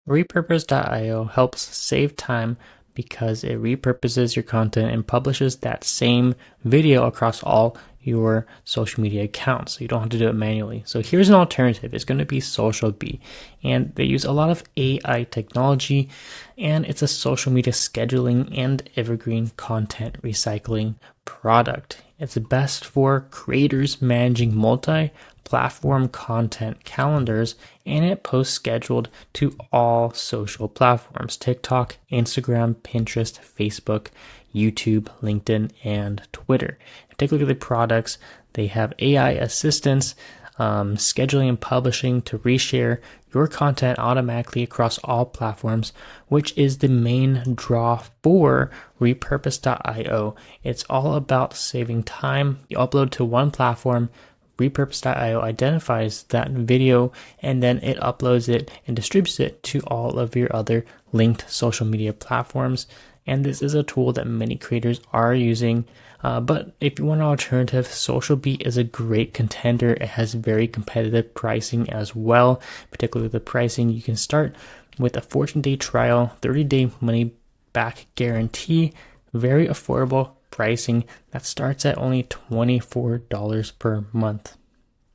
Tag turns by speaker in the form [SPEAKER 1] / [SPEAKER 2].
[SPEAKER 1] Repurpose.io helps save time because it repurposes your content and publishes that same video across all your social media accounts. So you don't have to do it manually. So here's an alternative. It's going to be SocialBee, and they use a lot of AI technology, and it's a social media scheduling and evergreen content recycling product. It's best for creators managing multi-platform content calendars, and it posts scheduled to all social platforms: TikTok, Instagram, Pinterest, Facebook, YouTube, LinkedIn, and Twitter. Take a look at the products. They have AI assistants, scheduling and publishing to reshare your content automatically across all platforms, which is the main draw for Repurpose.io. It's all about saving time. You upload to one platform, Repurpose.io identifies that video, and then it uploads it and distributes it to all of your other linked social media platforms. And this is a tool that many creators are using. But if you want an alternative, SocialBee is a great contender. It has very competitive pricing as well. Particularly the pricing, you can start with a 14-day trial, 30-day money back guarantee, very affordable pricing that starts at only $24 per month.